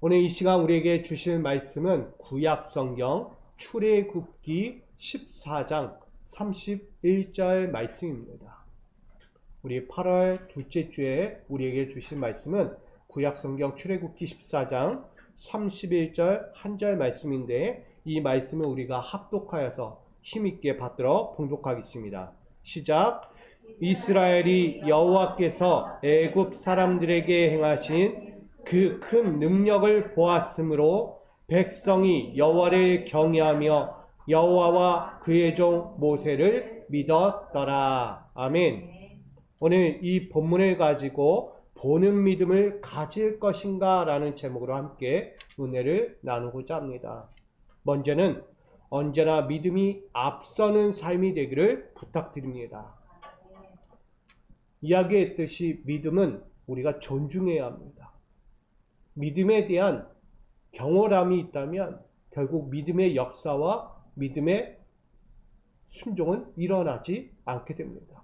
오늘 이 시간 우리에게 주실 말씀은 구약성경 출애굽기 14장 31절 말씀입니다. 우리 8월 둘째 주에 우리에게 주실 말씀은 구약성경 출애굽기 14장 31절 한 절 말씀인데, 이 말씀을 우리가 합독하여서 힘있게 받들어 봉독하겠습니다. 시작. 이스라엘이 여호와께서 애굽 사람들에게 행하신 그 큰 능력을 보았으므로 백성이 여호와를 경외하며 여호와와 그의 종 모세를 믿었더라. 아멘. 오늘 이 본문을 가지고 보는 믿음을 가질 것인가 라는 제목으로 함께 은혜를 나누고자 합니다. 먼저는 언제나 믿음이 앞서는 삶이 되기를 부탁드립니다. 이야기했듯이 믿음은 우리가 존중해야 합니다. 믿음에 대한 경홀함이 있다면 결국 믿음의 역사와 믿음의 순종은 일어나지 않게 됩니다.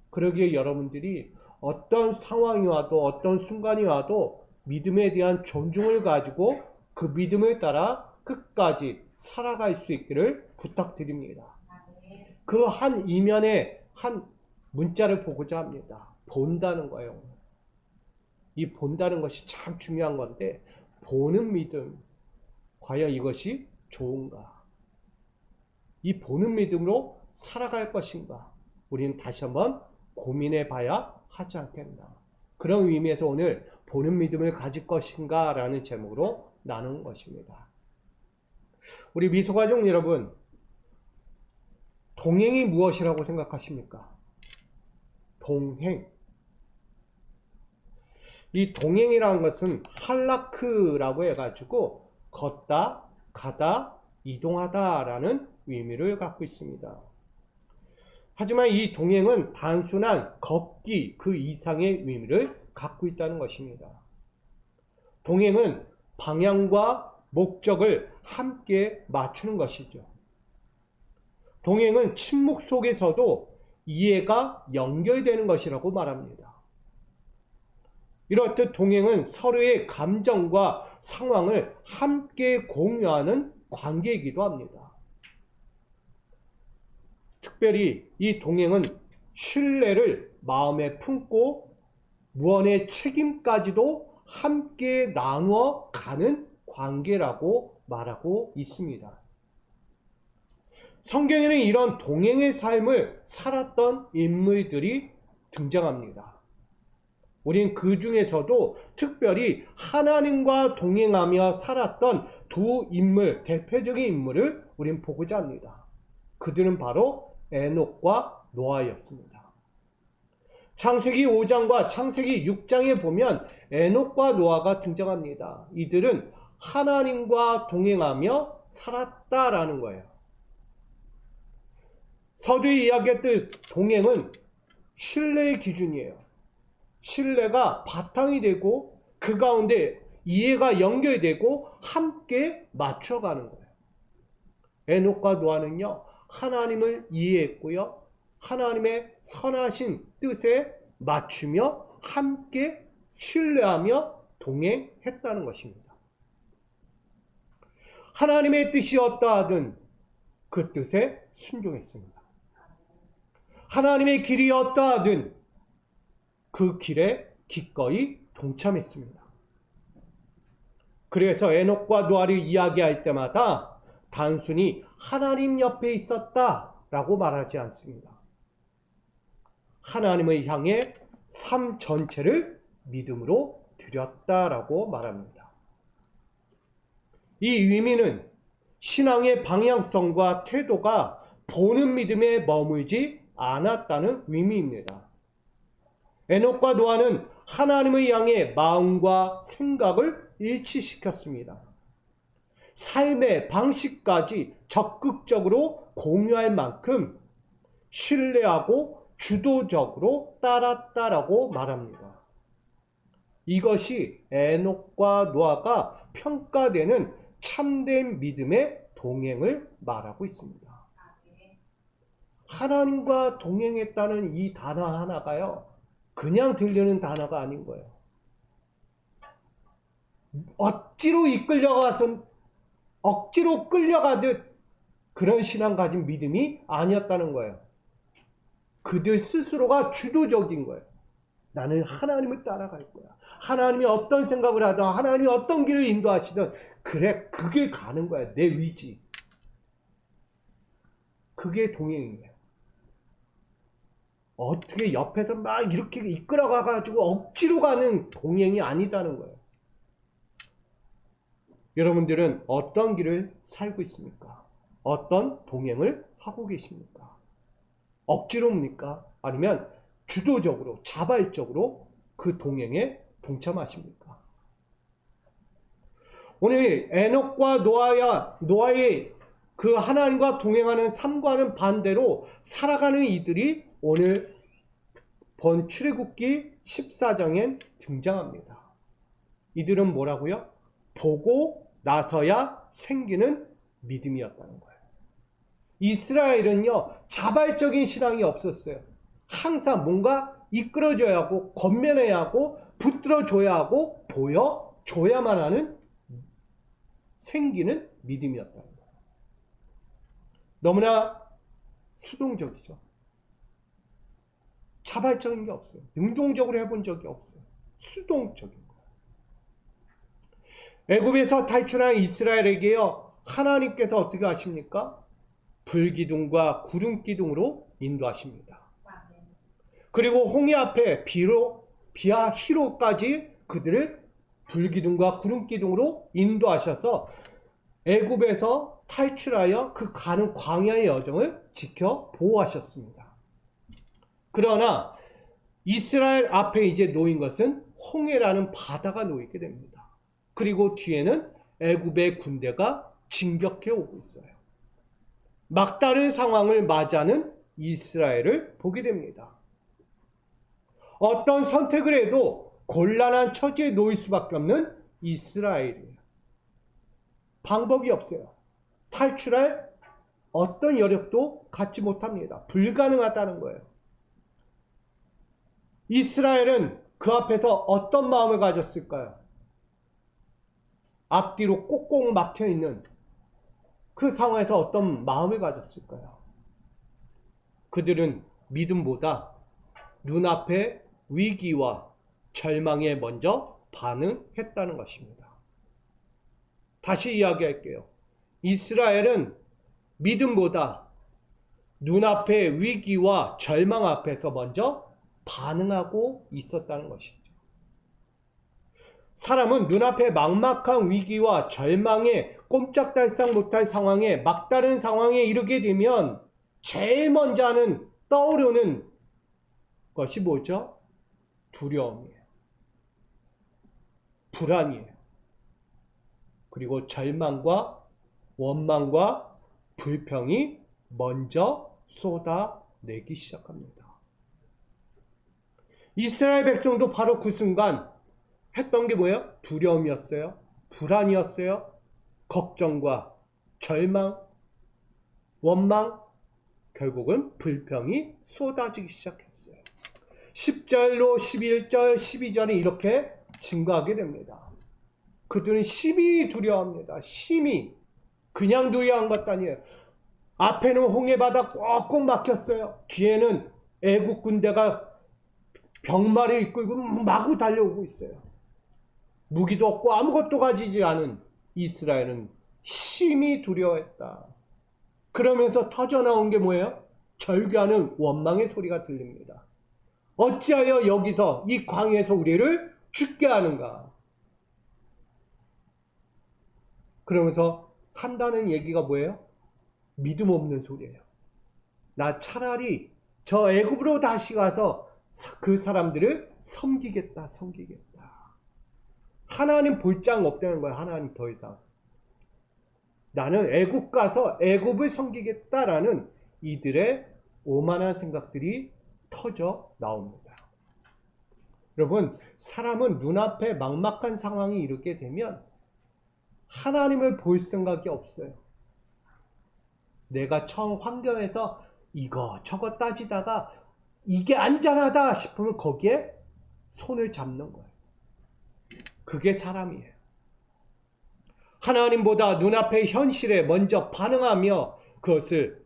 그러기에 여러분들이 어떤 상황이 와도 어떤 순간이 와도 믿음에 대한 존중을 가지고 그 믿음을 따라 끝까지 살아갈 수 있기를 부탁드립니다. 그 한 이면에 한 문자를 보고자 합니다. 본다는 거예요. 이 본다는 것이 참 중요한 건데, 보는 믿음, 과연 이것이 좋은가? 이 보는 믿음으로 살아갈 것인가? 우리는 다시 한번 고민해 봐야 하지 않겠나. 그런 의미에서 오늘 보는 믿음을 가질 것인가 라는 제목으로 나눈 것입니다. 우리 미소가족 여러분, 동행이 무엇이라고 생각하십니까? 동행. 이 동행이라는 것은 할라크라고 해가지고 걷다, 가다, 이동하다 라는 의미를 갖고 있습니다. 하지만 이 동행은 단순한 걷기 그 이상의 의미를 갖고 있다는 것입니다. 동행은 방향과 목적을 함께 맞추는 것이죠. 동행은 침묵 속에서도 이해가 연결되는 것이라고 말합니다. 이렇듯 동행은 서로의 감정과 상황을 함께 공유하는 관계이기도 합니다. 특별히 이 동행은 신뢰를 마음에 품고 무언의 책임까지도 함께 나누어 가는 관계라고 말하고 있습니다. 성경에는 이런 동행의 삶을 살았던 인물들이 등장합니다. 우린 그 중에서도 특별히 하나님과 동행하며 살았던 두 인물, 대표적인 인물을 우린 보고자 합니다. 그들은 바로 에녹과 노아였습니다. 창세기 5장과 창세기 6장에 보면 에녹과 노아가 등장합니다. 이들은 하나님과 동행하며 살았다라는 거예요. 서두에 이야기했듯 동행은 신뢰의 기준이에요. 신뢰가 바탕이 되고 그 가운데 이해가 연결되고 함께 맞춰가는 거예요. 에녹과 노아는요, 하나님을 이해했고요, 하나님의 선하신 뜻에 맞추며 함께 신뢰하며 동행했다는 것입니다. 하나님의 뜻이 어떠하든 그 뜻에 순종했습니다. 하나님의 길이 어떠하든 그 길에 기꺼이 동참했습니다. 그래서 에녹과 노아를 이야기할 때마다 단순히 하나님 옆에 있었다라고 말하지 않습니다. 하나님을 향해 삶 전체를 믿음으로 드렸다라고 말합니다. 이 의미는 신앙의 방향성과 태도가 보는 믿음에 머물지 않았다는 의미입니다. 에녹과 노아는 하나님을 향해 마음과 생각을 일치시켰습니다. 삶의 방식까지 적극적으로 공유할 만큼 신뢰하고 주도적으로 따랐다라고 말합니다. 이것이 에녹과 노아가 평가되는 참된 믿음의 동행을 말하고 있습니다. 하나님과 동행했다는 이 단어 하나가요, 그냥 들리는 단어가 아닌 거예요. 억지로 이끌려가서 억지로 끌려가듯 그런 신앙 가진 믿음이 아니었다는 거예요. 그들 스스로가 주도적인 거예요. 나는 하나님을 따라갈 거야. 하나님이 어떤 생각을 하든 하나님이 어떤 길을 인도하시든 그래 그 길 가는 거야. 내 의지. 그게 동행이에요. 어떻게 옆에서 막 이렇게 이끌어가가지고 억지로 가는 동행이 아니다는 거예요. 여러분들은 어떤 길을 살고 있습니까? 어떤 동행을 하고 계십니까? 억지로입니까? 아니면 주도적으로, 자발적으로 그 동행에 동참하십니까? 오늘 에녹과 노아의 그 하나님과 동행하는 삶과는 반대로 살아가는 이들이 오늘 본 출애굽기 14장에 등장합니다. 이들은 뭐라고요? 보고 나서야 생기는 믿음이었다는 거예요. 이스라엘은요, 자발적인 신앙이 없었어요. 항상 뭔가 이끌어줘야 하고, 건면해야 하고, 붙들어줘야 하고, 보여줘야만 하는 생기는 믿음이었다는 거예요. 너무나 수동적이죠. 자발적인 게 없어요. 능동적으로 해본 적이 없어요. 수동적인 거예요. 애굽에서 탈출한 이스라엘에게요, 하나님께서 어떻게 하십니까? 불기둥과 구름기둥으로 인도하십니다. 그리고 홍해 앞에 비와 희로까지 그들을 불기둥과 구름기둥으로 인도하셔서 애굽에서 탈출하여 그 가는 광야의 여정을 지켜 보호하셨습니다. 그러나 이스라엘 앞에 이제 놓인 것은 홍해라는 바다가 놓이게 됩니다. 그리고 뒤에는 애굽의 군대가 진격해 오고 있어요. 막다른 상황을 맞이하는 이스라엘을 보게 됩니다. 어떤 선택을 해도 곤란한 처지에 놓일 수밖에 없는 이스라엘이에요. 방법이 없어요. 탈출할 어떤 여력도 갖지 못합니다. 불가능하다는 거예요. 이스라엘은 그 앞에서 어떤 마음을 가졌을까요? 앞뒤로 꼭꼭 막혀 있는 그 상황에서 어떤 마음을 가졌을까요? 그들은 믿음보다 눈앞의 위기와 절망에 먼저 반응했다는 것입니다. 다시 이야기할게요. 이스라엘은 믿음보다 눈앞의 위기와 절망 앞에서 먼저 반응하고 있었다는 것이죠. 사람은 눈앞에 막막한 위기와 절망에 꼼짝달싹 못할 상황에 막다른 상황에 이르게 되면 제일 먼저 떠오르는 것이 뭐죠? 두려움이에요. 불안이에요. 그리고 절망과 원망과 불평이 먼저 쏟아내기 시작합니다. 이스라엘 백성도 바로 그 순간 했던 게 뭐예요? 두려움이었어요. 불안이었어요. 걱정과 절망, 원망, 결국은 불평이 쏟아지기 시작했어요. 10절로 11절, 12절이 이렇게 증가하게 됩니다. 그들은 심히 두려워합니다. 심히. 그냥 두려워한 것도 아니에요. 앞에는 홍해바다 꼭꼭 막혔어요. 뒤에는 애국 군대가 병마를 이끌고 마구 달려오고 있어요. 무기도 없고 아무것도 가지지 않은 이스라엘은 심히 두려워했다. 그러면서 터져나온 게 뭐예요? 절규하는 원망의 소리가 들립니다. 어찌하여 여기서 이 광야에서 우리를 죽게 하는가? 그러면서 한다는 얘기가 뭐예요? 믿음 없는 소리예요. 나 차라리 저 애굽으로 다시 가서 그 사람들을 섬기겠다. 하나님 볼장 없다는 거예요. 하나님 더 이상. 나는 애굽 가서 애굽을 섬기겠다라는 이들의 오만한 생각들이 터져 나옵니다. 여러분, 사람은 눈앞에 막막한 상황이 이르게 되면 하나님을 볼 생각이 없어요. 내가 처음 환경에서 이거 저거 따지다가 이게 안전하다 싶으면 거기에 손을 잡는 거예요. 그게 사람이에요. 하나님보다 눈앞의 현실에 먼저 반응하며 그것을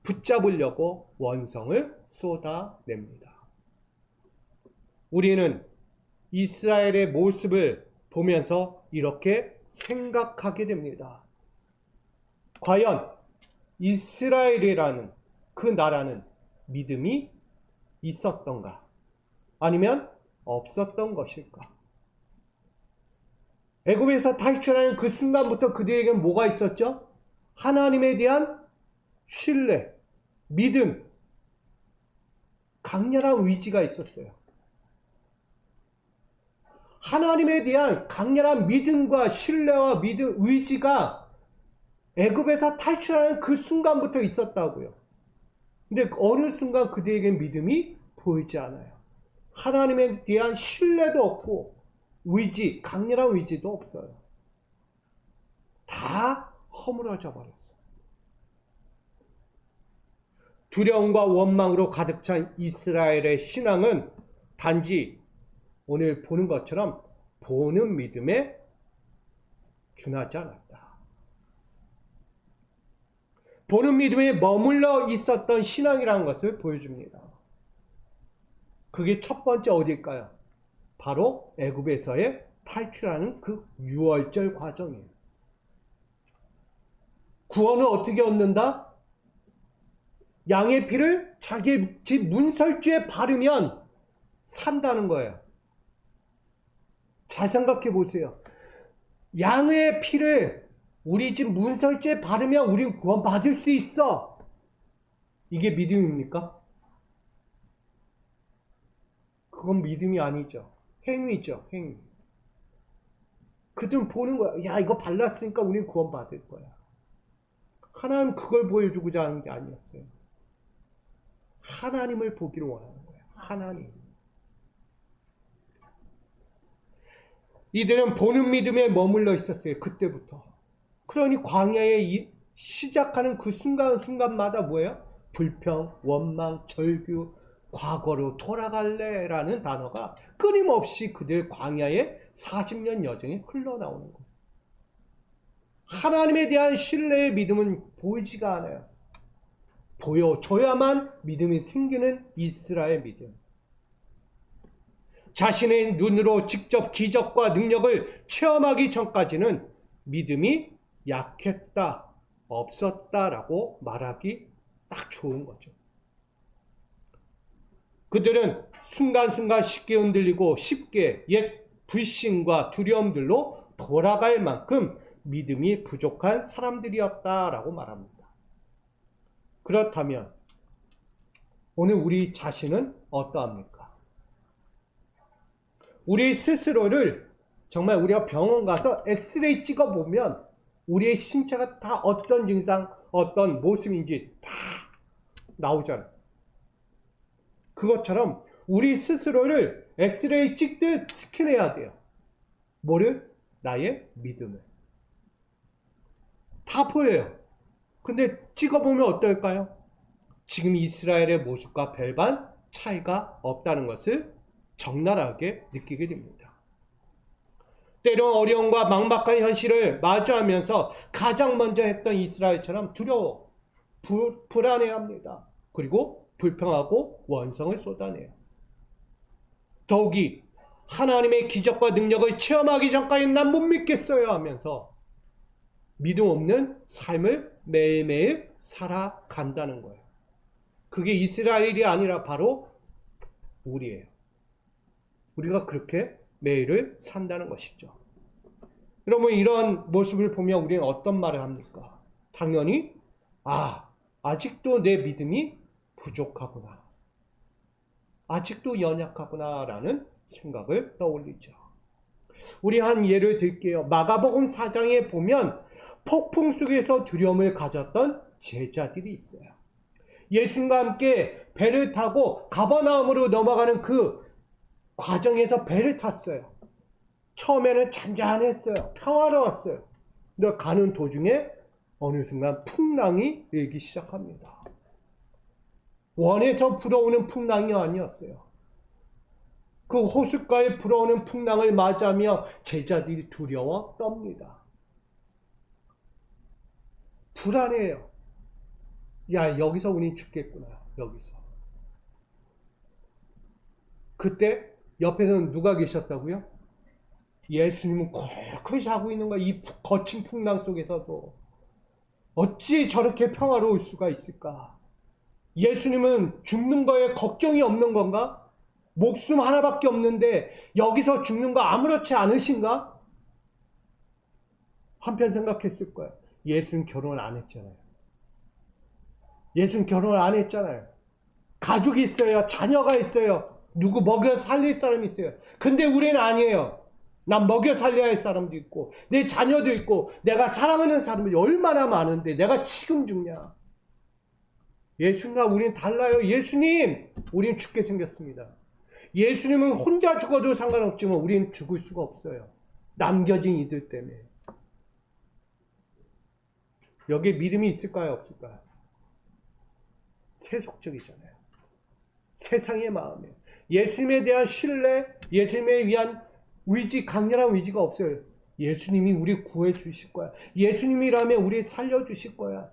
붙잡으려고 원성을 쏟아냅니다. 우리는 이스라엘의 모습을 보면서 이렇게 생각하게 됩니다. 과연 이스라엘이라는 그 나라는 믿음이 있었던가? 아니면 없었던 것일까? 애굽에서 탈출하는 그 순간부터 그들에게는 뭐가 있었죠? 하나님에 대한 신뢰, 믿음, 강렬한 의지가 있었어요. 하나님에 대한 강렬한 믿음과 신뢰와 의지가 애굽에서 탈출하는 그 순간부터 있었다고요. 근데 어느 순간 그들에게 믿음이 보이지 않아요. 하나님에 대한 신뢰도 없고 의지, 강렬한 의지도 없어요. 다 허물어져 버렸어요. 두려움과 원망으로 가득 찬 이스라엘의 신앙은 단지 오늘 보는 것처럼 보는 믿음에 준하지 않았다. 보는 믿음에 머물러 있었던 신앙이라는 것을 보여줍니다. 그게 첫 번째 어딜까요? 바로 애굽에서의 탈출하는 그 6월절 과정이에요. 구원을 어떻게 얻는다? 양의 피를 자기 집 문설주에 바르면 산다는 거예요. 잘 생각해 보세요. 양의 피를 우리 집 문설주에 바르면 우린 구원받을 수 있어. 이게 믿음입니까? 그건 믿음이 아니죠. 행위죠. 행위. 그들은 보는 거야. 야, 이거 발랐으니까 우린 구원받을 거야. 하나님 그걸 보여주고자 하는 게 아니었어요. 하나님을 보기를 원하는 거예요. 하나님. 이들은 보는 믿음에 머물러 있었어요. 그때부터. 그러니 광야에 시작하는 그 순간순간마다 뭐예요? 불평, 원망, 절규, 과거로 돌아갈래 라는 단어가 끊임없이 그들 광야의 40년 여정이 흘러나오는 거예요. 하나님에 대한 신뢰의 믿음은 보이지가 않아요. 보여줘야만 믿음이 생기는 이스라엘 믿음. 자신의 눈으로 직접 기적과 능력을 체험하기 전까지는 믿음이 약했다, 없었다라고 말하기 딱 좋은 거죠. 그들은 순간순간 쉽게 흔들리고 쉽게 옛 불신과 두려움들로 돌아갈 만큼 믿음이 부족한 사람들이었다라고 말합니다. 그렇다면 오늘 우리 자신은 어떠합니까? 우리 스스로를 정말 우리가 병원 가서 엑스레이 찍어보면 우리의 신체가 다 어떤 증상, 어떤 모습인지 다 나오잖아요. 그것처럼 우리 스스로를 엑스레이 찍듯 스캔해야 돼요. 뭐를? 나의 믿음을. 다 보여요. 근데 찍어보면 어떨까요? 지금 이스라엘의 모습과 별반 차이가 없다는 것을 적나라하게 느끼게 됩니다. 때론 어려움과 막막한 현실을 마주하면서 가장 먼저 했던 이스라엘처럼 두려워, 불안해합니다. 그리고 불평하고 원성을 쏟아내요. 더욱이 하나님의 기적과 능력을 체험하기 전까지 난 못 믿겠어요 하면서 믿음 없는 삶을 매일매일 살아간다는 거예요. 그게 이스라엘이 아니라 바로 우리예요. 우리가 그렇게 매일을 산다는 것이죠. 여러분, 이런 모습을 보면 우리는 어떤 말을 합니까? 당연히 아직도 내 믿음이 부족하구나. 아직도 연약하구나 라는 생각을 떠올리죠. 우리 한 예를 들게요. 마가복음 4장에 보면 폭풍 속에서 두려움을 가졌던 제자들이 있어요. 예수님과 함께 배를 타고 가버나움으로 넘어가는 그 과정에서 배를 탔어요. 처음에는 잔잔했어요. 평화로웠어요. 근데 가는 도중에 어느 순간 풍랑이 일기 시작합니다. 원에서 불어오는 풍랑이 아니었어요. 그 호숫가에 불어오는 풍랑을 맞이하며 제자들이 두려워 떱니다. 불안해요. 야, 여기서 우린 죽겠구나. 여기서. 그때 옆에는 누가 계셨다고요? 예수님은 쿨쿨 자고 있는 거야. 이 거친 풍랑 속에서도. 어찌 저렇게 평화로울 수가 있을까? 예수님은 죽는 거에 걱정이 없는 건가? 목숨 하나밖에 없는데 여기서 죽는 거 아무렇지 않으신가? 한편 생각했을 거야. 예수는 결혼을 안 했잖아요. 예수는 결혼을 안 했잖아요. 가족이 있어요. 자녀가 있어요. 누구 먹여 살릴 사람이 있어요. 근데 우리는 아니에요. 난 먹여 살려야 할 사람도 있고 내 자녀도 있고 내가 사랑하는 사람들이 얼마나 많은데 내가 지금 죽냐. 예수님과 우리는 달라요. 예수님, 우리는 죽게 생겼습니다. 예수님은 혼자 죽어도 상관없지만 우리는 죽을 수가 없어요. 남겨진 이들 때문에. 여기에 믿음이 있을까요? 없을까요? 세속적이잖아요. 세상의 마음이에요. 예수님에 대한 신뢰, 예수님에 위한 의지, 강렬한 의지가 없어요. 예수님이 우리 구해 주실 거야. 예수님이라면 우리 살려 주실 거야.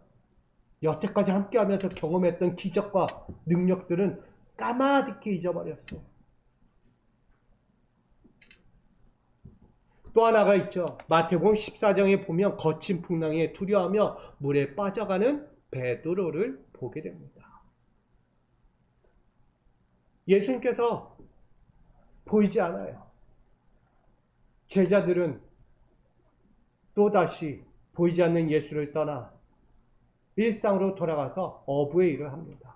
여태까지 함께하면서 경험했던 기적과 능력들은 까마득히 잊어버렸어요. 또 하나가 있죠. 마태복음 14장에 보면 거친 풍랑에 두려워하며 물에 빠져가는 베드로를 보게 됩니다. 예수님께서 보이지 않아요. 제자들은 또다시 보이지 않는 예수를 떠나 일상으로 돌아가서 어부의 일을 합니다.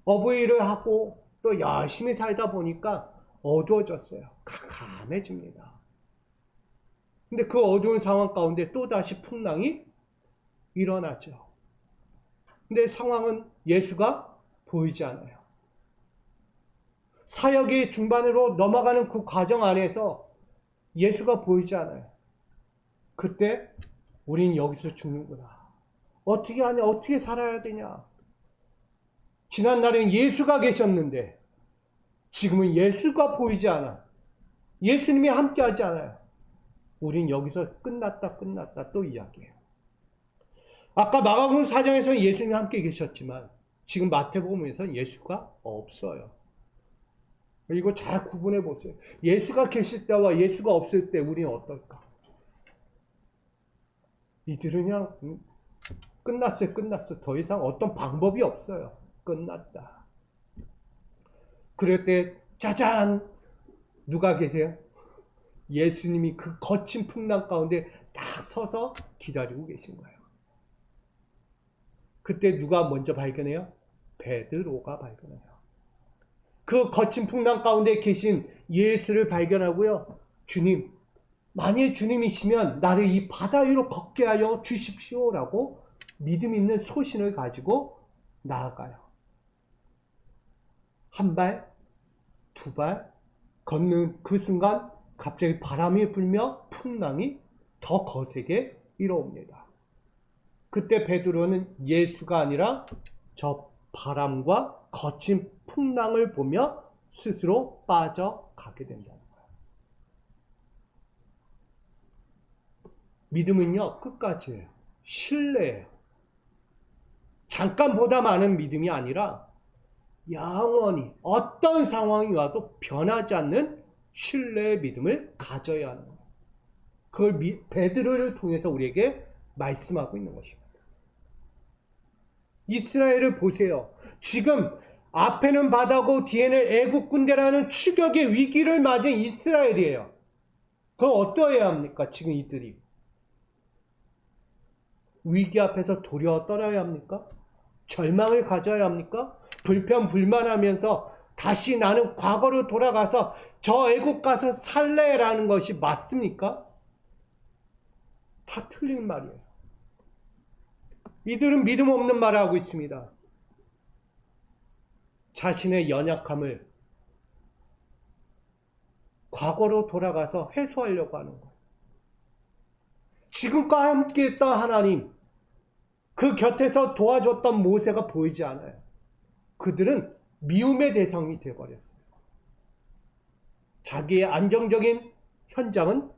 어부의 일을 하고 또 열심히 살다 보니까 어두워졌어요. 캄캄해집니다. 근데 그 어두운 상황 가운데 또다시 풍랑이 일어나죠. 근데 상황은 예수가 보이지 않아요. 사역이 중반으로 넘어가는 그 과정 안에서 예수가 보이지 않아요. 그때 우린 여기서 죽는구나. 어떻게 하냐? 어떻게 살아야 되냐? 지난날엔 예수가 계셨는데 지금은 예수가 보이지 않아. 예수님이 함께하지 않아요. 우린 여기서 끝났다 또 이야기해요. 아까 마가복음 4장에서는 예수님이 함께 계셨지만 지금 마태복음에서는 예수가 없어요. 이거 잘 구분해 보세요. 예수가 계실 때와 예수가 없을 때 우리는 어떨까? 이들은 그냥 끝났어. 더 이상 어떤 방법이 없어요. 끝났다. 그럴 때 짜잔! 누가 계세요? 예수님이 그 거친 풍랑 가운데 딱 서서 기다리고 계신 거예요. 그때 누가 먼저 발견해요? 베드로가 발견해요. 그 거친 풍랑 가운데 계신 예수를 발견하고요. 주님, 만일 주님이시면 나를 이 바다 위로 걷게 하여 주십시오라고 믿음 있는 소신을 가지고 나아가요. 한 발, 두 발 걷는 그 순간 갑자기 바람이 불며 풍랑이 더 거세게 일어옵니다. 그때 베드로는 예수가 아니라 저 바람과 거친 풍랑을 보며 스스로 빠져가게 된다는 거예요. 믿음은요, 끝까지예요. 신뢰예요. 잠깐보다 많은 믿음이 아니라 영원히 어떤 상황이 와도 변하지 않는 신뢰의 믿음을 가져야 하는 거예요. 그걸 베드로를 통해서 우리에게 말씀하고 있는 것입니다. 이스라엘을 보세요. 지금 앞에는 바다고 뒤에는 애국 군대라는 추격의 위기를 맞은 이스라엘이에요. 그럼 어떠해야 합니까? 지금 이들이. 위기 앞에서 두려워 떨어야 합니까? 절망을 가져야 합니까? 불평불만하면서 다시 나는 과거로 돌아가서 저 애국 가서 살래라는 것이 맞습니까? 다 틀린 말이에요. 이들은 믿음 없는 말을 하고 있습니다. 자신의 연약함을 과거로 돌아가서 해소하려고 하는 거예요. 지금과 함께 했던 하나님, 그 곁에서 도와줬던 모세가 보이지 않아요. 그들은 미움의 대상이 되어버렸어요. 자기의 안정적인 현장은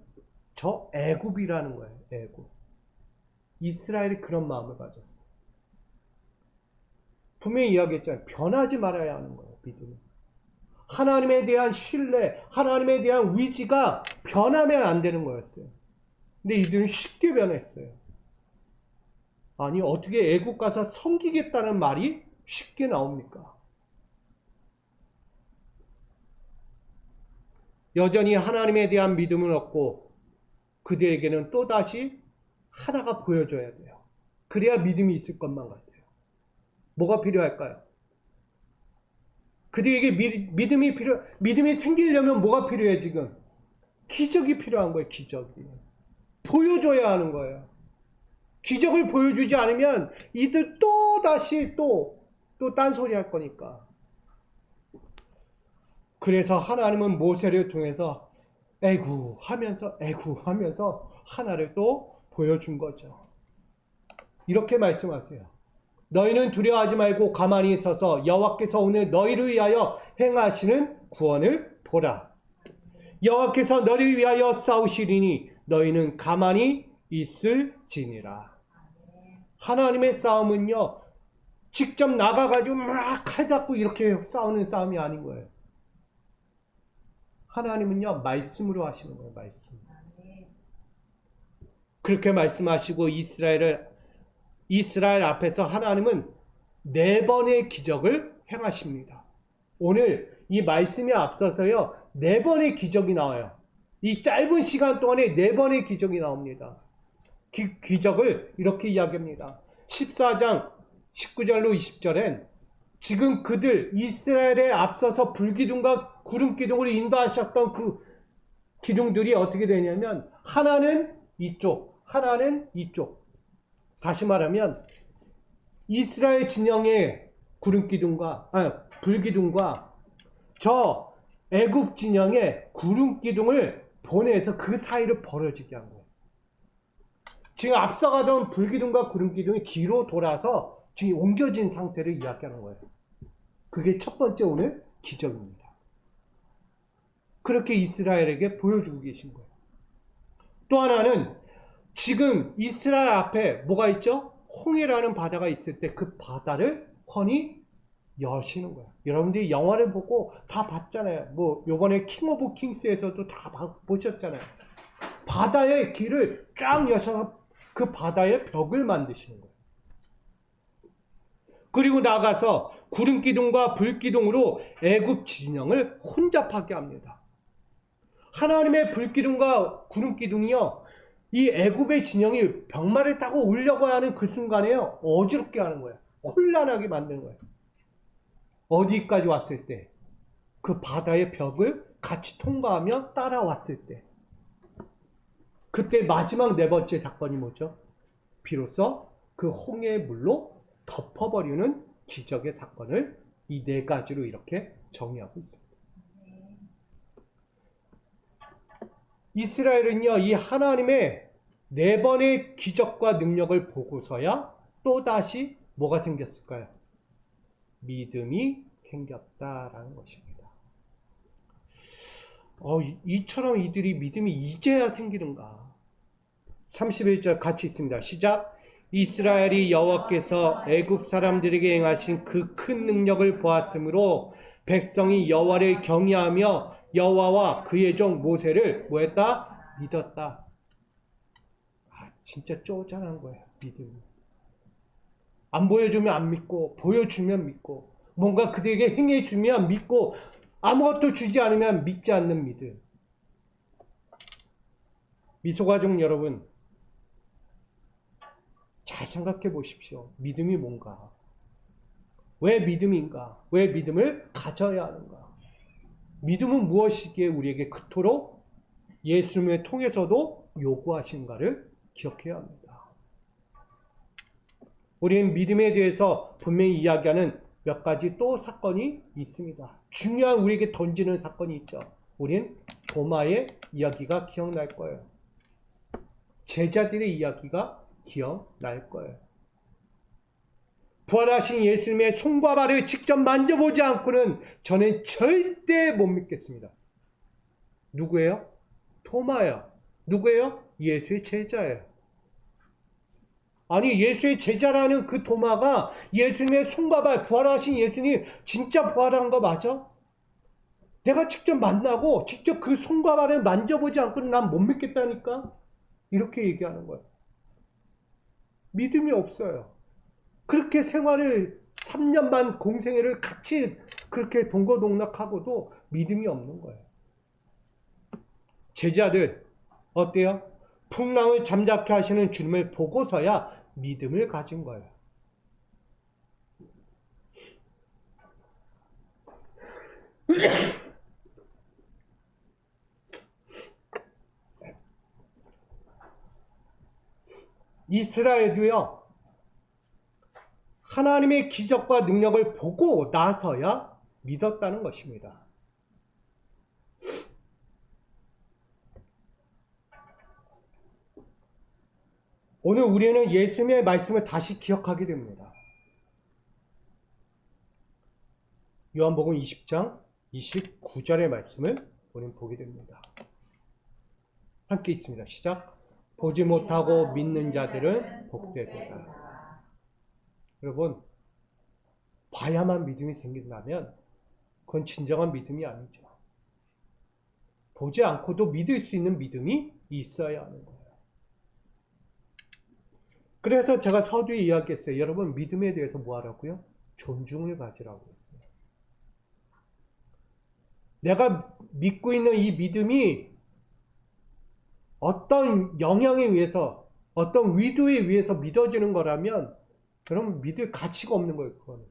저 애굽이라는 거예요. 애굽. 이스라엘이 그런 마음을 가졌어요. 분명히 이야기했잖아요. 변하지 말아야 하는 거예요. 믿음은. 하나님에 대한 신뢰, 하나님에 대한 의지가 변하면 안 되는 거였어요. 근데 이들은 쉽게 변했어요. 아니 어떻게 애국 가서 섬기겠다는 말이 쉽게 나옵니까? 여전히 하나님에 대한 믿음을 얻고 그들에게는 또다시 하나가 보여줘야 돼요. 그래야 믿음이 있을 것만 같아요. 뭐가 필요할까요? 그들에게 믿음이 생기려면 뭐가 필요해 지금? 기적이 필요한 거예요. 기적이. 보여줘야 하는 거예요. 기적을 보여주지 않으면 이들 또다시 또 딴소리 할 거니까. 그래서 하나님은 모세를 통해서 에구 하면서 하나를 또 보여준 거죠. 이렇게 말씀하세요. 너희는 두려워하지 말고 가만히 서서 여호와께서 오늘 너희를 위하여 행하시는 구원을 보라. 여호와께서 너희를 위하여 싸우시리니 너희는 가만히 있을지니라. 하나님의 싸움은요, 직접 나가가지고 막 칼 잡고 이렇게 싸우는 싸움이 아닌 거예요. 하나님은요, 말씀으로 하시는 거예요, 말씀. 그렇게 말씀하시고 이스라엘 앞에서 하나님은 4번의 기적을 행하십니다. 오늘 이 말씀에 앞서서요, 4번의 기적이 나와요. 이 짧은 시간 동안에 4번의 기적이 나옵니다. 기적을 이렇게 이야기합니다. 14장 19절로 20절엔 지금 그들 이스라엘에 앞서서 불기둥과 구름기둥을 인도하셨던 그 기둥들이 어떻게 되냐면 하나는 이쪽, 하나는 이쪽. 다시 말하면 이스라엘 진영의 불기둥과 저 애굽 진영의 구름기둥을 보내서 그 사이를 벌어지게 한 거예요. 지금 앞서가던 불기둥과 구름기둥이 뒤로 돌아서 지금 옮겨진 상태를 이야기하는 거예요. 그게 첫 번째 오늘 기적입니다. 그렇게 이스라엘에게 보여주고 계신 거예요. 또 하나는 지금 이스라엘 앞에 뭐가 있죠? 홍해라는 바다가 있을 때 그 바다를 훤히 여시는 거예요. 여러분들이 영화를 보고 다 봤잖아요. 뭐 요번에 킹 오브 킹스에서도 다 보셨잖아요. 바다의 길을 쫙 여셔서 그 바다의 벽을 만드시는 거예요. 그리고 나가서 구름기둥과 불기둥으로 애굽 진영을 혼잡하게 합니다. 하나님의 불기둥과 구름기둥이요, 이 애굽의 진영이 벽마를 타고 오려고 하는 그 순간에요, 어지럽게 하는 거예요. 혼란하게 만드는 거예요. 어디까지 왔을 때? 그 바다의 벽을 같이 통과하며 따라왔을 때. 그때 마지막 4번째 사건이 뭐죠? 비로소 그 홍해의 물로 덮어버리는 기적의 사건을 이 4가지로 이렇게 정의하고 있습니다. 이스라엘은요, 이 하나님의 4번의 기적과 능력을 보고서야 또다시 뭐가 생겼을까요? 믿음이 생겼다라는 것입니다. 이처럼 이들이 믿음이 이제야 생기는가? 31절 같이 있습니다. 시작. 이스라엘이 여호와께서 애굽 사람들에게 행하신 그 큰 능력을 보았으므로 백성이 여호와를 경외하며 여호와와 그의 종 모세를 뭐했다? 믿었다. 진짜 쪼잔한 거예요. 믿음이. 안 보여주면 안 믿고, 보여주면 믿고, 뭔가 그들에게 행해주면 믿고, 아무것도 주지 않으면 믿지 않는 믿음. 미소가족 여러분, 잘 생각해 보십시오. 믿음이 뭔가? 왜 믿음인가? 왜 믿음을 가져야 하는가? 믿음은 무엇이기에 우리에게 그토록 예수님을 통해서도 요구하신가를 기억해야 합니다. 우리는 믿음에 대해서 분명히 이야기하는 몇 가지 또 사건이 있습니다. 중요한 우리에게 던지는 사건이 있죠. 우린 도마의 이야기가 기억날 거예요. 제자들의 이야기가 기억날 거예요. 부활하신 예수님의 손과 발을 직접 만져보지 않고는 저는 절대 못 믿겠습니다. 누구예요? 도마예요. 누구예요? 예수의 제자예요. 아니 예수의 제자라는 그 도마가 예수님의 손과 발, 부활하신 예수님 진짜 부활한 거 맞아? 내가 직접 만나고 직접 그 손과 발을 만져보지 않고는 난 못 믿겠다니까? 이렇게 얘기하는 거예요. 믿음이 없어요. 그렇게 생활을 3년 반 공생애를 같이 그렇게 동거동락하고도 믿음이 없는 거예요. 제자들 어때요? 풍랑을 잠잠케 하시는 주님을 보고서야 믿음을 가진 거예요. 이스라엘도요, 하나님의 기적과 능력을 보고 나서야 믿었다는 것입니다. 오늘 우리는 예수님의 말씀을 다시 기억하게 됩니다. 요한복음 20장 29절의 말씀을 우리는 보게 됩니다. 함께 있습니다. 시작. 보지 못하고 믿는 자들은 복되도다. 여러분, 봐야만 믿음이 생긴다면 그건 진정한 믿음이 아니죠. 보지 않고도 믿을 수 있는 믿음이 있어야 하는 거예요. 그래서 제가 서두에 이야기했어요. 여러분, 믿음에 대해서 뭐 하라고요? 존중을 가지라고 했어요. 내가 믿고 있는 이 믿음이 어떤 영향에 의해서, 어떤 의도에 의해서 믿어지는 거라면 그럼 믿을 가치가 없는 거예요. 그거는.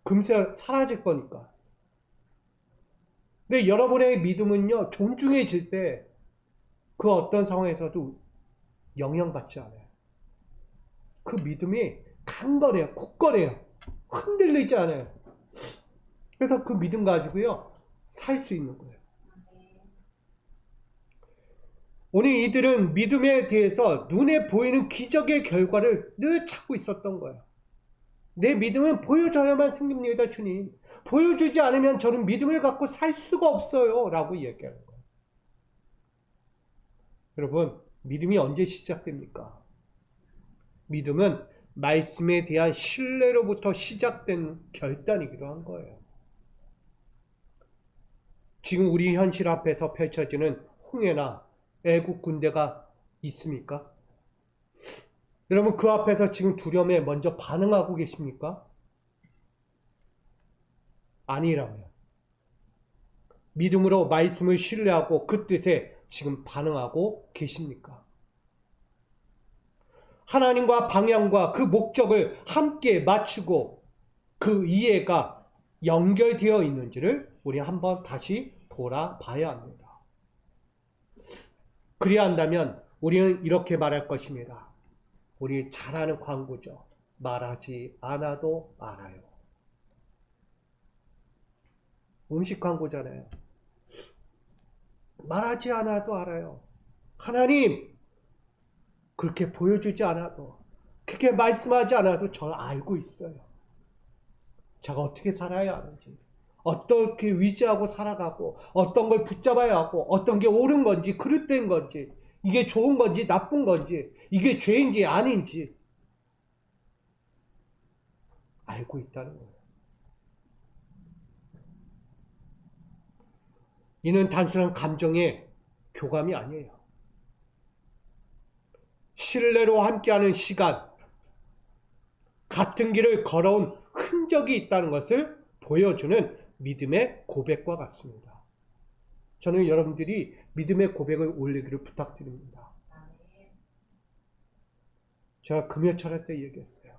금세 사라질 거니까. 근데 여러분의 믿음은요, 존중해질 때 그 어떤 상황에서도 영향받지 않아요. 그 믿음이 강건해요. 굳건해요. 흔들리지 않아요. 그래서 그 믿음 가지고요, 살 수 있는 거예요. 오늘 이들은 믿음에 대해서 눈에 보이는 기적의 결과를 늘 찾고 있었던 거예요. 내 믿음은 보여줘야만 생깁니다, 주님. 보여주지 않으면 저는 믿음을 갖고 살 수가 없어요. 라고 얘기하는 거예요. 여러분, 믿음이 언제 시작됩니까? 믿음은 말씀에 대한 신뢰로부터 시작된 결단이기도 한 거예요. 지금 우리 현실 앞에서 펼쳐지는 홍해나 애국 군대가 있습니까? 여러분, 그 앞에서 지금 두려움에 먼저 반응하고 계십니까? 아니라면 믿음으로 말씀을 신뢰하고 그 뜻에 지금 반응하고 계십니까? 하나님과 방향과 그 목적을 함께 맞추고 그 이해가 연결되어 있는지를 우리 한번 다시 돌아봐야 합니다. 그래야 한다면 우리는 이렇게 말할 것입니다. 우리 잘 아는 광고죠. 말하지 않아도 알아요. 음식 광고잖아요. 말하지 않아도 알아요. 하나님, 그렇게 보여주지 않아도, 그렇게 말씀하지 않아도 저는 알고 있어요. 제가 어떻게 살아야 하는지, 어떻게 위지하고 살아가고, 어떤 걸 붙잡아야 하고, 어떤 게 옳은 건지, 그릇된 건지, 이게 좋은 건지, 나쁜 건지, 이게 죄인지 아닌지 알고 있다는 거예요. 이는 단순한 감정의 교감이 아니에요. 신뢰로 함께하는 시간, 같은 길을 걸어온 흔적이 있다는 것을 보여주는 믿음의 고백과 같습니다. 저는 여러분들이 믿음의 고백을 올리기를 부탁드립니다. 제가 금요철회 때 얘기했어요.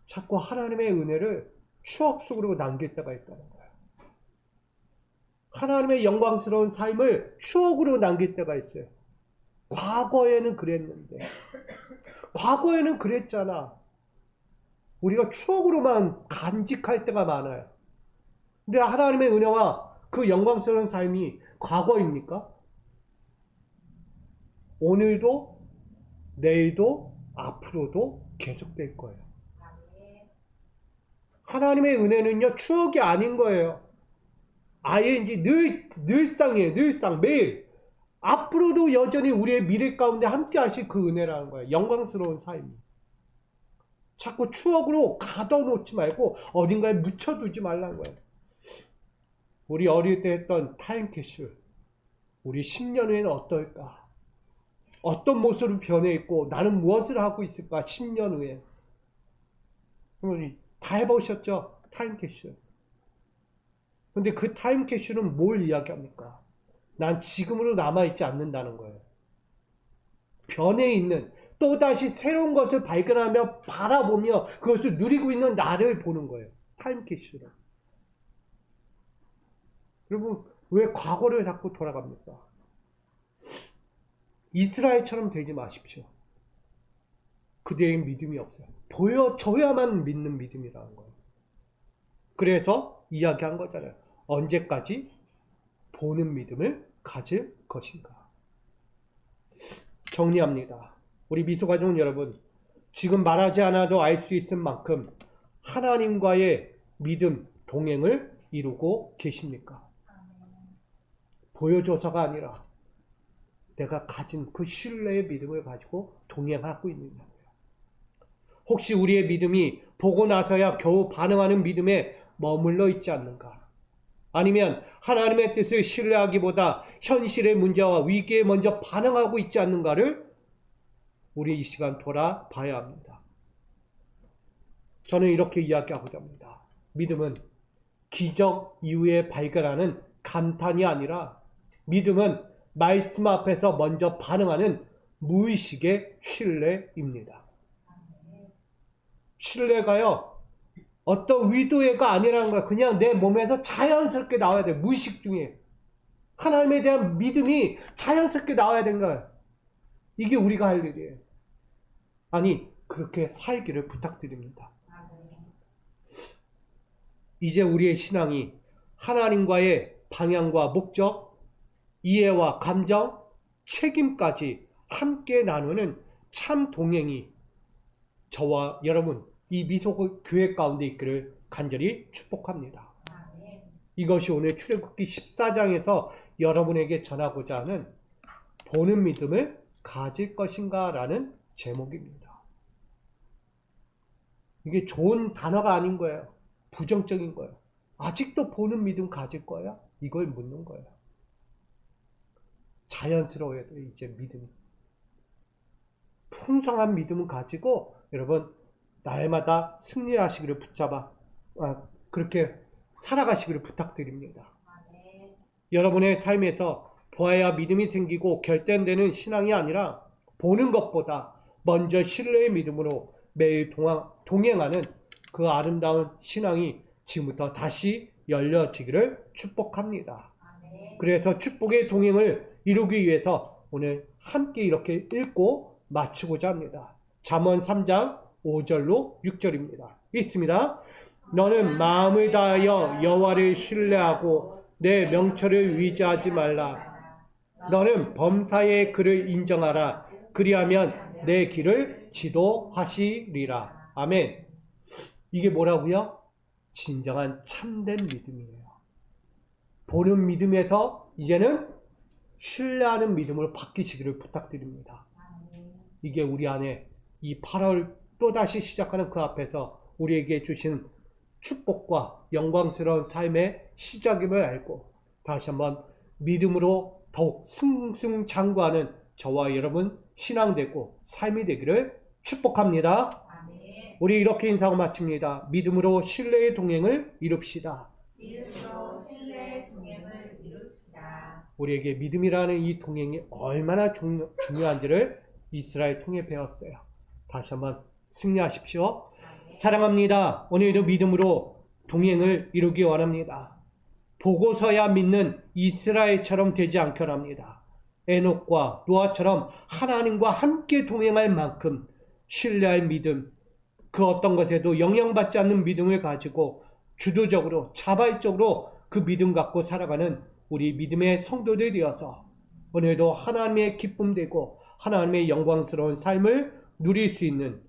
자꾸 하나님의 은혜를 추억 속으로 남길 때가 있다는 거예요. 하나님의 영광스러운 삶을 추억으로 남길 때가 있어요. 과거에는 그랬는데, 과거에는 그랬잖아. 우리가 추억으로만 간직할 때가 많아요. 근데 하나님의 은혜와 그 영광스러운 삶이 과거입니까? 오늘도, 내일도, 앞으로도 계속될 거예요. 하나님의 은혜는요, 추억이 아닌 거예요. 아예 이제 늘상이에요. 늘상, 매일. 앞으로도 여전히 우리의 미래 가운데 함께 하실 그 은혜라는 거예요. 영광스러운 삶이. 자꾸 추억으로 가둬놓지 말고 어딘가에 묻혀두지 말라는 거예요. 우리 어릴 때 했던 타임캡슐, 우리 10년 후에는 어떨까? 어떤 모습으로 변해 있고 나는 무엇을 하고 있을까? 10년 후에. 다 해보셨죠? 타임캡슐. 근데 그 타임캡슐은 뭘 이야기합니까? 난 지금으로 남아있지 않는다는 거예요. 변해 있는, 또다시 새로운 것을 발견하며 바라보며 그것을 누리고 있는 나를 보는 거예요. 타임캡슐은. 여러분, 왜 과거를 자꾸 돌아갑니까? 이스라엘처럼 되지 마십시오. 그들의 믿음이 없어요. 보여줘야만 믿는 믿음이라는 거예요. 그래서 이야기한 거잖아요. 언제까지 보는 믿음을 가질 것인가. 정리합니다. 우리 미소가족 여러분, 지금 말하지 않아도 알 수 있을 만큼 하나님과의 믿음 동행을 이루고 계십니까? 보여줘서가 아니라 내가 가진 그 신뢰의 믿음을 가지고 동행하고 있느냐고요. 혹시 우리의 믿음이 보고 나서야 겨우 반응하는 믿음에 머물러 있지 않는가? 아니면 하나님의 뜻을 신뢰하기보다 현실의 문제와 위기에 먼저 반응하고 있지 않는가를 우리 이 시간 돌아봐야 합니다. 저는 이렇게 이야기하고자 합니다. 믿음은 기적 이후에 발견하는 감탄이 아니라 믿음은 말씀 앞에서 먼저 반응하는 무의식의 신뢰입니다. 신뢰가요, 어떤 의도가 아니라는 거야. 그냥 내 몸에서 자연스럽게 나와야 돼. 무의식 중에. 하나님에 대한 믿음이 자연스럽게 나와야 되는 거야. 이게 우리가 할 일이에요. 아니, 그렇게 살기를 부탁드립니다. 이제 우리의 신앙이 하나님과의 방향과 목적, 이해와 감정, 책임까지 함께 나누는 참 동행이 저와 여러분 이 미소교회 가운데 있기를 간절히 축복합니다. 이것이 오늘 출애굽기 14장에서 여러분에게 전하고자 하는 보는 믿음을 가질 것인가 라는 제목입니다. 이게 좋은 단어가 아닌 거예요. 부정적인 거예요. 아직도 보는 믿음 가질 거야? 이걸 묻는 거예요. 자연스러워야 돼요. 이제 믿음이. 풍성한 믿음을 가지고 여러분 날마다 승리하시기를 그렇게 살아가시기를 부탁드립니다. 여러분의 삶에서 보아야 믿음이 생기고 결단되는 신앙이 아니라 보는 것보다 먼저 신뢰의 믿음으로 매일 동행하는 그 아름다운 신앙이 지금부터 다시 열려지기를 축복합니다. 그래서 축복의 동행을 이루기 위해서 오늘 함께 이렇게 읽고 마치고자 합니다. 잠언 3장 5절로 6절입니다. 읽습니다. 너는 마음을 다하여 여호와를 신뢰하고 내 명철을 위조하지 말라. 너는 범사의 그를 인정하라. 그리하면 내 길을 지도하시리라. 아멘. 이게 뭐라고요? 진정한 참된 믿음이에요. 보는 믿음에서 이제는 신뢰하는 믿음으로 바뀌시기를 부탁드립니다. 이게 우리 안에 이 8월 또다시 시작하는 그 앞에서 우리에게 주신 축복과 영광스러운 삶의 시작임을 알고 다시 한번 믿음으로 더욱 승승장구하는 저와 여러분 신앙되고 삶이 되기를 축복합니다. 우리 이렇게 인사하고 마칩니다. 믿음으로 신뢰의 동행을 이룹시다. 믿음으로 신뢰의 동행을 이룹시다. 우리에게 믿음이라는 이 동행이 얼마나 중요한지를 이스라엘 통해 배웠어요. 다시 한번 승리하십시오. 사랑합니다. 오늘도 믿음으로 동행을 이루기 원합니다. 보고서야 믿는 이스라엘처럼 되지 않길 합니다. 에녹과 노아처럼 하나님과 함께 동행할 만큼 신뢰할 믿음, 그 어떤 것에도 영향받지 않는 믿음을 가지고 주도적으로 자발적으로 그 믿음 갖고 살아가는 우리 믿음의 성도들이 되어서 오늘도 하나님의 기쁨 되고 하나님의 영광스러운 삶을 누릴 수 있는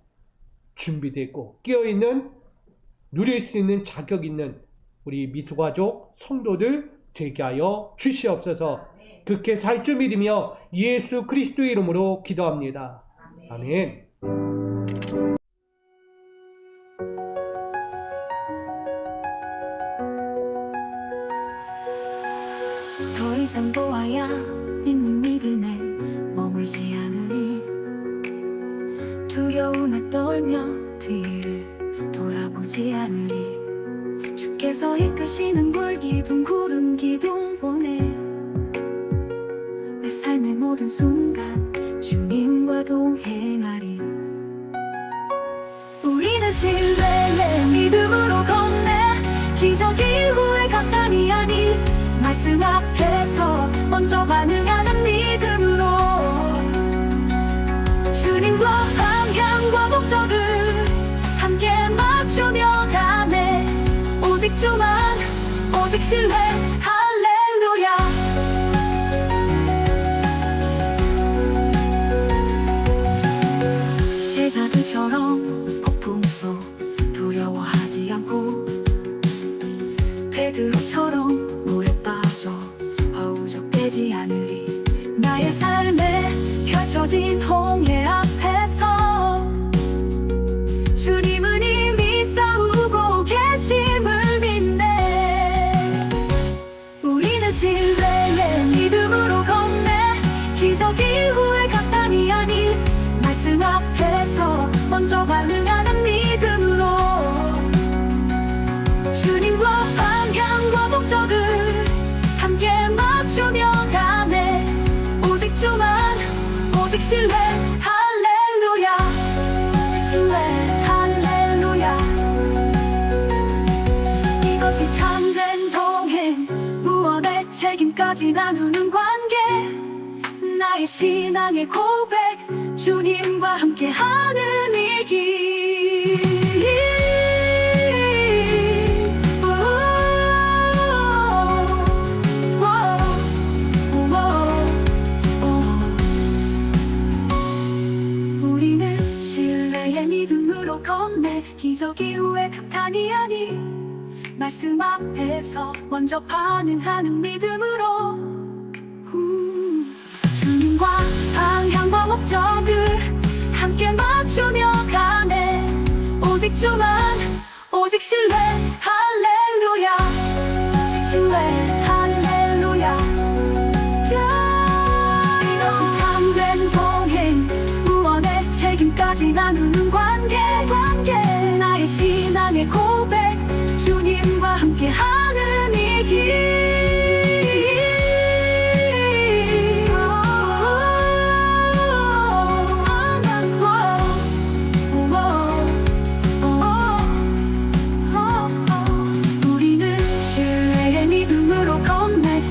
준비되고 끼어있는 누릴 수 있는 자격 있는 우리 미소가족 성도들 되게 하여 주시옵소서. 그렇게 살 줄 믿으며 예수 그리스도의 이름으로 기도합니다. 아멘. 더 이상 보아야 있는 믿음에 머물지 않으리. 두려움에 떨며 뒤를 돌아보지 않으리. 주께서 이끄시는 불기둥 구름 기둥 보내 내 삶의 모든 순간 주님과 동행하리. 우리는 신뢰의 믿음으로 건네 기적 이후에 감탄이 아닌 말씀 앞에서 먼저 반응하는 믿음으로 주님과 방향과 목적을 함께 맞추며 가네. 오직 주만 오직 신뢰 할렐루야. 제자들처럼 폭풍 속 두려워하지 않고 베드로처럼 물에 빠져 허우적대지 않으리. 나의 삶에 펼쳐진 홍해 앞에서 주님은 이미 싸우고 계심을 믿네. 우리는 신뢰의 믿음으로 건네 기적 이후에 감탄이 아닌 말씀 앞에서 먼저 반응하는 믿음으로 주님과 방향과 목적을 함께 맞추며 가네. 오직 주만 오직 신뢰 할렐루야. 오직 신뢰 할렐루야. 이것이 참된 동행 무언의 책임까지 나누는 관계. 나의 신앙의 고백 주님과 함께하는 이 길. 우리는 신뢰의 믿음으로 건네 기적 이후에 감탄이 아닌 말씀 앞에서 먼저 반응하는 믿음으로 주님과 방향과 목적을 함께 맞추며 가네. 오직 주만 오직 신뢰 할렐루야. 오직 신뢰 할렐루야. 이것이 참된 동행 무언의 책임까지 나누는 관계. 나의 신앙의 고백 주님과 함께하는 이 길.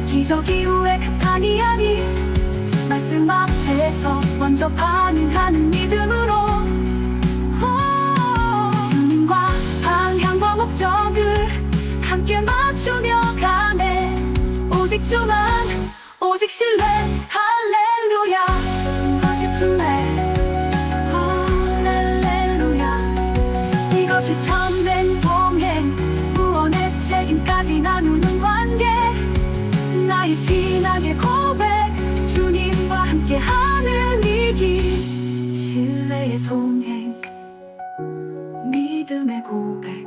기적 이후에 감탄이 아닌 말씀 앞에서 먼저 반응하는 믿음으로 주님과 방향과 목적을 함께 맞추며 가네. 오직 주만 오직 신뢰 할렐루야. 오직 신뢰 할렐루야. 이것이 참된 동행 무언의 책임까지 나누는 관계. 나의 신앙의 고백 주님과 함께하는 이 길. 신뢰의 동행 믿음의 고백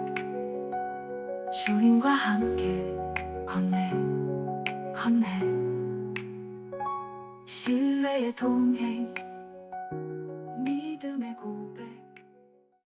주님과 함께 건네. 신뢰의 동행 믿음의 고백